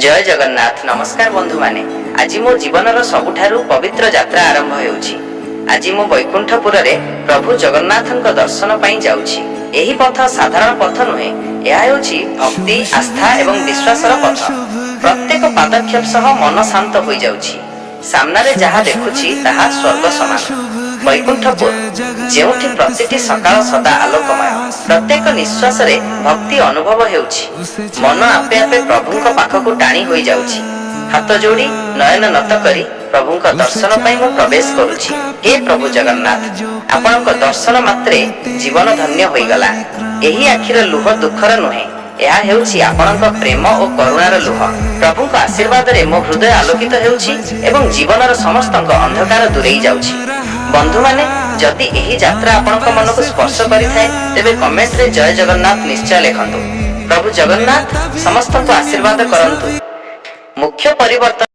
जय जगन्नाथ। नमस्कार बंधु माने। आज मो जीवनर सबुठारु पवित्र यात्रा आरंभ हेउछि। आज मो वैकुंठपुर रे प्रभु जगन्नाथक दर्शन पई जाउछि। एही पथ साधारण पथ नुहे, ଏହା ହେଉଛି ଭକ୍ତି, ଆସ୍ଥା ଏବଂ ବିଶ୍ୱାସର ପଥ। ପ୍ରତ୍ୟେକ ପାଦକ୍ଷେପ ସହ ମନ ଶାନ୍ତ ହୋଇଯାଉଛି। ସାମ୍ନାରେ ଯାହା ଦେଖୁଛି ତାହା ସ୍ୱର୍ଗ ସମାନ। ବୈକୁଣ୍ଠପୁର, ଯେଉଁଠି ପ୍ରତିଟି ସକାଳ ସଦା ଆଲୋକମୟ। ପ୍ରତ୍ୟେକ ନିଶ୍ୱାସରେ ଭକ୍ତି ଅନୁଭବ ହେଉଛି। ମନ ଆପେ ଆପେ ପ୍ରଭୁଙ୍କ ପାଖକୁ ଟାଣି ହୋଇଯାଉଛି। ହାତ ଯୋଡ଼ି ନୟନ ନତ କରି ପ୍ରଭୁଙ୍କ ଦର୍ଶନ ପାଇଁ ମୁଁ ପ୍ରବେଶ କରୁଛି। ହେ ପ୍ରଭୁ ଜଗନ୍ନାଥ, ଆପଣଙ୍କ ଦର୍ଶନ ମାତ୍ରେ ଜୀବନ ଧନ୍ୟ ହୋଇଗଲା। ଏହି ଆଖିର ଲୁହ ଦୁଃଖର ନୁହେଁ, ଏହା ହେଉଛି ଆପଣଙ୍କ ପ୍ରେମ ଓ କରୁଣାର ଲୁହ। ପ୍ରଭୁଙ୍କ ଆଶୀର୍ବାଦରେ ମୋ ହୃଦୟ ଆଲୋକିତ ହେଉଛି ଏବଂ ଜୀବନର ସମସ୍ତଙ୍କ ଅନ୍ଧକାର ଦୂରେଇ ଯାଉଛି। ବନ୍ଧୁମାନେ, ଯଦି ଏହି ଯାତ୍ରା ଆପଣଙ୍କ ମନକୁ ସ୍ପର୍ଶ କରିଥାଏ, ତେବେ କମେଣ୍ଟରେ ଜୟ ଜଗନ୍ନାଥ ନିଶ୍ଚୟ ଲେଖନ୍ତୁ। ପ୍ରଭୁ ଜଗନ୍ନାଥ ସମସ୍ତଙ୍କୁ ଆଶୀର୍ବାଦ କରନ୍ତୁ। ମୁଖ୍ୟ ପରିବର୍ତ୍ତନ